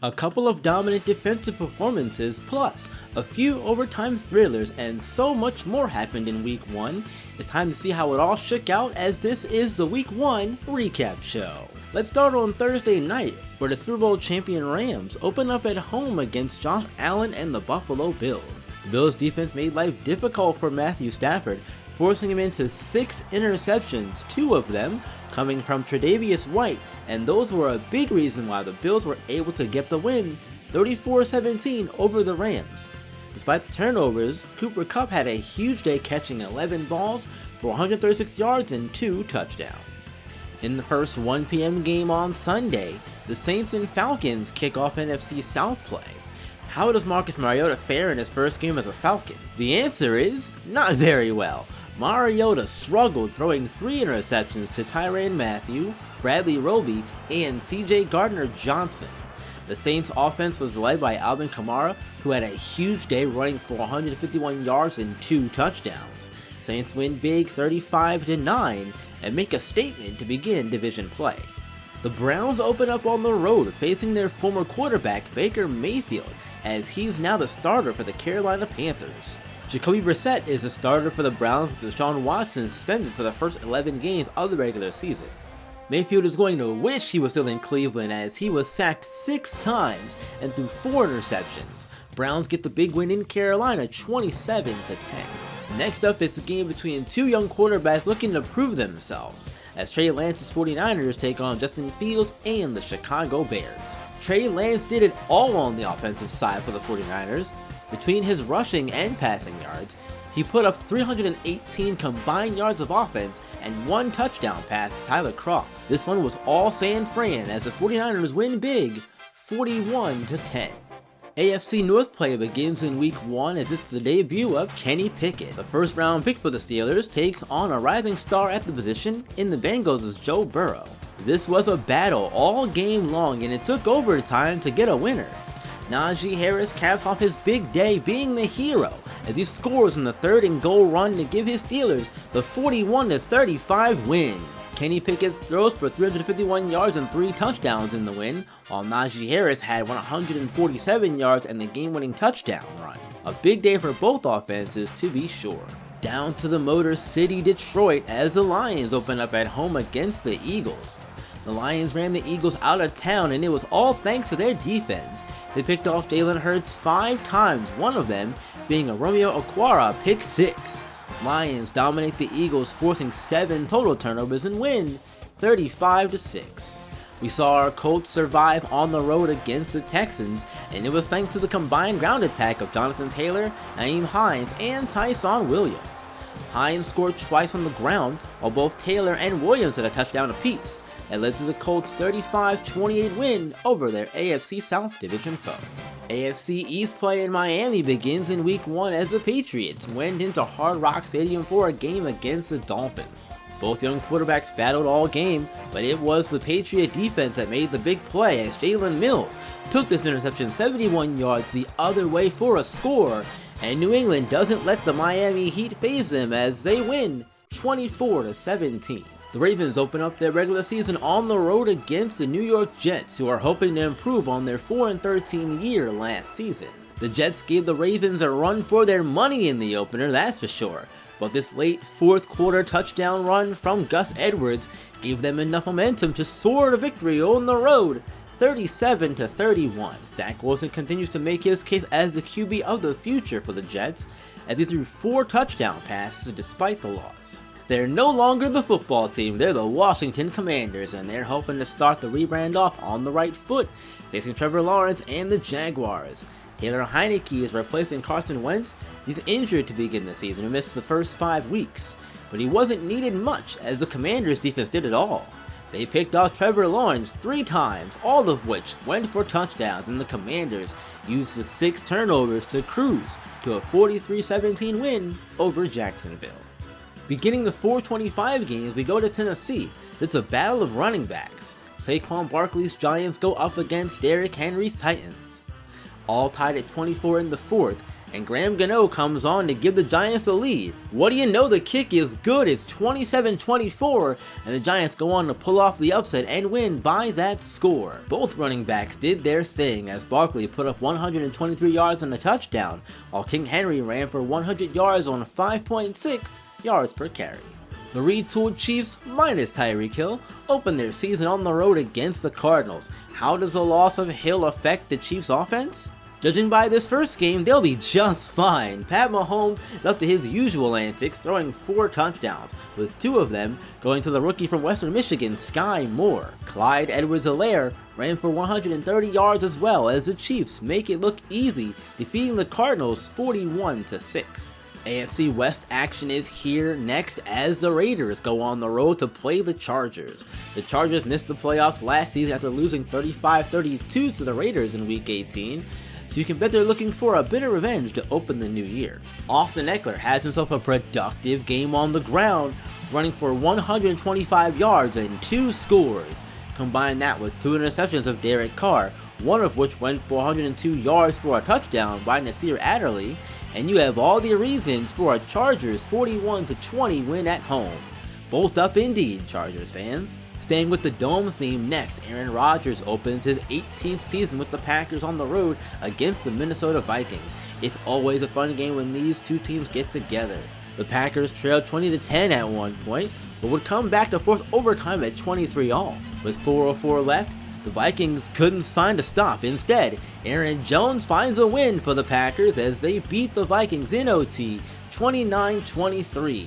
A couple of dominant defensive performances, plus a few overtime thrillers, and so much more happened in Week 1. It's time to see how it all shook out, as this is the Week 1 recap show. Let's start on Thursday night, where the Super Bowl champion Rams open up at home against Josh Allen and the Buffalo Bills. The Bills defense made life difficult for Matthew Stafford, forcing him into 6 interceptions, 2 of them coming from Tre'Davious White, and those were a big reason why the Bills were able to get the win, 34-17 over the Rams. Despite the turnovers, Cooper Kupp had a huge day, catching 11 balls for 136 yards and 2 touchdowns. In the first 1 p.m. game on Sunday, the Saints and Falcons kick off NFC South play. How does Marcus Mariota fare in his first game as a Falcon? The answer is not very well. Mariota struggled, throwing 3 interceptions to Tyrann Mathieu, Bradley Roby, and CJ Gardner-Johnson. The Saints offense was led by Alvin Kamara, who had a huge day running for 151 yards and 2 touchdowns. Saints win big 35-9 and make a statement to begin division play. The Browns open up on the road, facing their former quarterback Baker Mayfield, as he's now the starter for the Carolina Panthers. Jacoby Brissett is the starter for the Browns, with Deshaun Watson suspended for the first 11 games of the regular season. Mayfield is going to wish he was still in Cleveland, as he was sacked 6 times and threw 4 interceptions. Browns get the big win in Carolina, 27-10. Next up, it's a game between 2 young quarterbacks looking to prove themselves, as Trey Lance's 49ers take on Justin Fields and the Chicago Bears. Trey Lance did it all on the offensive side for the 49ers. Between his rushing and passing yards, he put up 318 combined yards of offense and 1 touchdown pass to Tyler Kroft. This one was all San Fran, as the 49ers win big, 41-10. AFC North play begins in Week 1, as it's the debut of Kenny Pickett. The first round pick for the Steelers takes on a rising star at the position in the Bengals' Joe Burrow. This was a battle all game long, and it took overtime to get a winner. Najee Harris caps off his big day, being the hero, as he scores in the 3rd and goal run to give his Steelers the 41-35 win. Kenny Pickett throws for 351 yards and 3 touchdowns in the win, while Najee Harris had 147 yards and the game-winning touchdown run. A big day for both offenses, to be sure. Down to the Motor City, Detroit, as the Lions open up at home against the Eagles. The Lions ran the Eagles out of town, and it was all thanks to their defense. They picked off Jalen Hurts 5 times, one of them being a Romeo Okwara pick 6. Lions dominate the Eagles, forcing 7 total turnovers and win 35-6. We saw our Colts survive on the road against the Texans, and it was thanks to the combined ground attack of Jonathan Taylor, Nyheim Hines, and Tyson Williams. Hines scored twice on the ground, while both Taylor and Williams had a touchdown apiece. That led to the Colts' 35-28 win over their AFC South Division foe. AFC East play in Miami begins in Week 1, as the Patriots went into Hard Rock Stadium for a game against the Dolphins. Both young quarterbacks battled all game, but it was the Patriot defense that made the big play, as Jalen Mills took this interception 71 yards the other way for a score, and New England doesn't let the Miami Heat faze them, as they win 24-17. The Ravens open up their regular season on the road against the New York Jets, who are hoping to improve on their 4-13 year last season. The Jets gave the Ravens a run for their money in the opener, that's for sure, but this late 4th quarter touchdown run from Gus Edwards gave them enough momentum to soar to victory on the road, 37-31. Zach Wilson continues to make his case as the QB of the future for the Jets, as he threw 4 touchdown passes despite the loss. They're no longer the football team, they're the Washington Commanders, and they're hoping to start the rebrand off on the right foot, facing Trevor Lawrence and the Jaguars. Taylor Heineke is replacing Carson Wentz. He's injured to begin the season and missed the first 5 weeks, but he wasn't needed much, as the Commanders' defense did it all. They picked off Trevor Lawrence 3 times, all of which went for touchdowns, and the Commanders used the 6 turnovers to cruise to a 43-17 win over Jacksonville. Beginning the 4:25 games, we go to Tennessee. It's a battle of running backs. Saquon Barkley's Giants go up against Derrick Henry's Titans. All tied at 24 in the 4th, and Graham Gano comes on to give the Giants the lead. What do you know, the kick is good, it's 27-24, and the Giants go on to pull off the upset and win by that score. Both running backs did their thing as Barkley put up 123 yards and a touchdown, while King Henry ran for 100 yards on 5.6 yards per carry. The retooled Chiefs, minus Tyreek Hill, opened their season on the road against the Cardinals. How does the loss of Hill affect the Chiefs' offense? Judging by this first game, they'll be just fine. Pat Mahomes is up to his usual antics, throwing 4 touchdowns, with 2 of them going to the rookie from Western Michigan, Sky Moore. Clyde Edwards-Helaire ran for 130 yards as well, as the Chiefs make it look easy, defeating the Cardinals 41-6. AFC West action is here next as the Raiders go on the road to play the Chargers. The Chargers missed the playoffs last season after losing 35-32 to the Raiders in Week 18, so you can bet they're looking for a bit of revenge to open the new year. Austin Eckler has himself a productive game on the ground, running for 125 yards and 2 scores. Combine that with 2 interceptions of Derek Carr, one of which went for 102 yards for a touchdown by Nasir Adderley, and you have all the reasons for a Chargers 41-20 win at home. Bolt up indeed, Chargers fans. Staying with the Dome theme next, Aaron Rodgers opens his 18th season with the Packers on the road against the Minnesota Vikings. It's always a fun game when these two teams get together. The Packers trailed 20-10 at one point, but would come back to force overtime at 23-all. With 4:04 left, the Vikings couldn't find a stop. Instead, Aaron Jones finds a win for the Packers as they beat the Vikings in OT 29-23.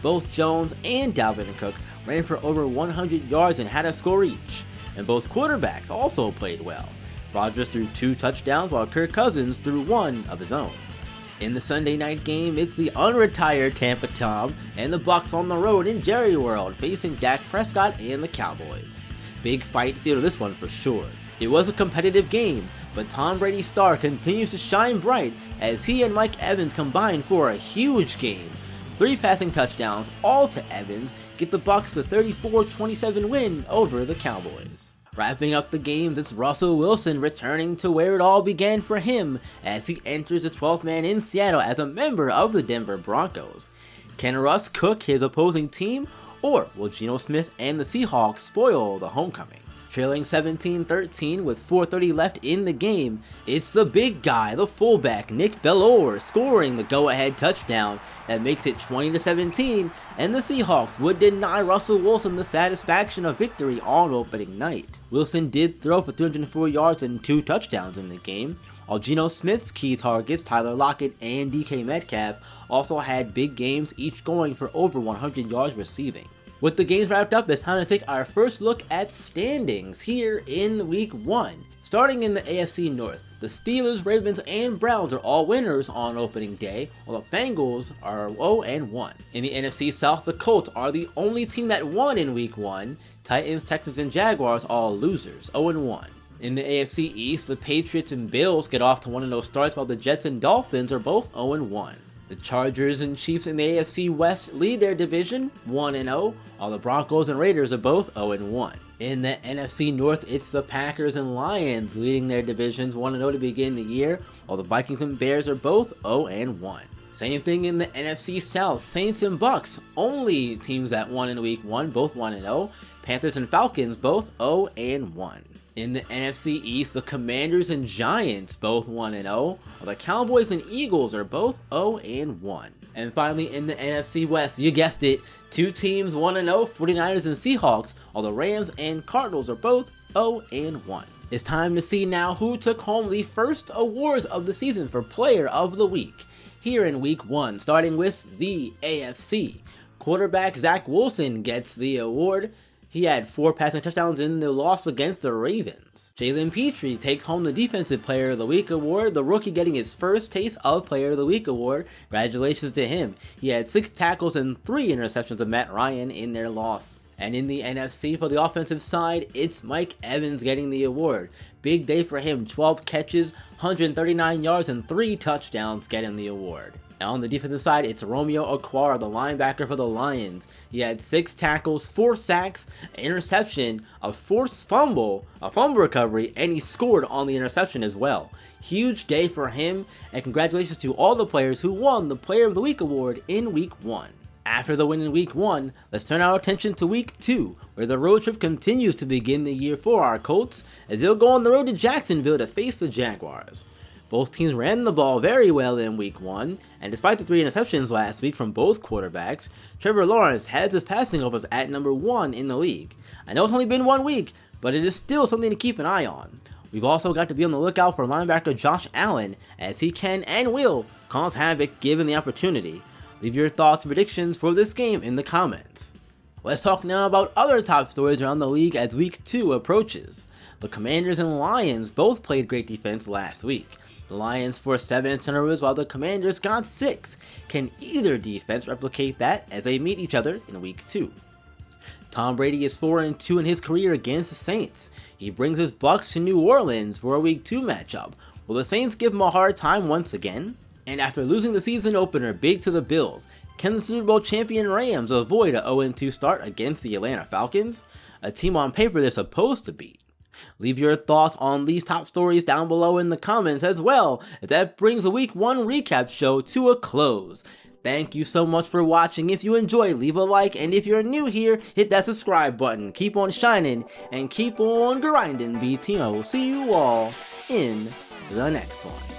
Both Jones and Dalvin Cook ran for over 100 yards and had a score each, and both quarterbacks also played well. Rodgers threw 2 touchdowns while Kirk Cousins threw 1 of his own. In the Sunday night game, it's the unretired Tampa Tom and the Bucs on the road in Jerry World facing Dak Prescott and the Cowboys. Big fight feel to this one for sure. It was a competitive game, but Tom Brady's star continues to shine bright as he and Mike Evans combine for a huge game. 3 passing touchdowns, all to Evans, get the Bucs the 34-27 win over the Cowboys. Wrapping up the games, it's Russell Wilson returning to where it all began for him as he enters the 12th man in Seattle as a member of the Denver Broncos. Can Russ cook his opposing team, or will Geno Smith and the Seahawks spoil the homecoming? Trailing 17-13 with 4:30 left in the game, it's the big guy, the fullback Nick Bellore, scoring the go-ahead touchdown that makes it 20-17, and the Seahawks would deny Russell Wilson the satisfaction of victory on opening night. Wilson did throw for 304 yards and 2 touchdowns in the game, while Geno Smith's key targets, Tyler Lockett and DK Metcalf, also had big games, each going for over 100 yards receiving. With the games wrapped up, it's time to take our first look at standings here in Week 1. Starting in the AFC North, the Steelers, Ravens, and Browns are all winners on opening day, while the Bengals are 0-1. In the NFC South, the Colts are the only team that won in Week 1. Titans, Texans, and Jaguars all losers, 0-1. In the AFC East, the Patriots and Bills get off to 1-0 starts, while the Jets and Dolphins are both 0-1. The Chargers and Chiefs in the AFC West lead their division 1-0, while the Broncos and Raiders are both 0-1. In the NFC North, it's the Packers and Lions leading their divisions 1-0 to begin the year, while the Vikings and Bears are both 0-1. Same thing in the NFC South, Saints and Bucks, only teams that won in Week 1, both 1-0. Panthers and Falcons, both 0-1. In the NFC East, the Commanders and Giants both 1-0, while the Cowboys and Eagles are both 0-1. And finally, in the NFC West, you guessed it, 2 teams 1-0, 49ers and Seahawks, while the Rams and Cardinals are both 0-1. It's time to see now who took home the first awards of the season for Player of the Week. Here in Week 1, starting with the AFC. Quarterback Zach Wilson gets the award. He had 4 passing touchdowns in the loss against the Ravens. Jalen Petrie takes home the Defensive Player of the Week award, the rookie getting his first taste of Player of the Week award. Congratulations to him. He had 6 tackles and 3 interceptions of Matt Ryan in their loss. And in the NFC for the offensive side, it's Mike Evans getting the award. big day for him, 12 catches, 139 yards, and 3 touchdowns getting the award. And on the defensive side, it's Romeo Okwara, the linebacker for the Lions. He had 6 tackles, 4 sacks, an interception, a forced fumble, a fumble recovery, and he scored on the interception as well. Huge day for him, and congratulations to all the players who won the Player of the Week award in Week 1. After the win in Week 1, let's turn our attention to Week 2, where the road trip continues to begin the year for our Colts, as they'll go on the road to Jacksonville to face the Jaguars. Both teams ran the ball very well in Week 1, and despite the 3 interceptions last week from both quarterbacks, Trevor Lawrence has his passing offense at number 1 in the league. I know it's only been 1 week, but it is still something to keep an eye on. We've also got to be on the lookout for linebacker Josh Allen, as he can and will cause havoc given the opportunity. Leave your thoughts and predictions for this game in the comments. Let's talk now about other top stories around the league as Week 2 approaches. The Commanders and Lions both played great defense last week. The Lions forced 7 turnovers while the Commanders got 6. Can either defense replicate that as they meet each other in Week 2? Tom Brady is 4-2 in his career against the Saints. He brings his Bucs to New Orleans for a Week 2 matchup. Will the Saints give him a hard time once again? And after losing the season opener big to the Bills, can the Super Bowl champion Rams avoid a 0-2 start against the Atlanta Falcons, a team on paper they're supposed to beat? Leave your thoughts on these top stories down below in the comments as well, as that brings the Week 1 recap show to a close. Thank you so much for watching. If you enjoyed, leave a like, and if you're new here, hit that subscribe button. Keep on shining and keep on grinding, B-Team. I will see you all in the next one.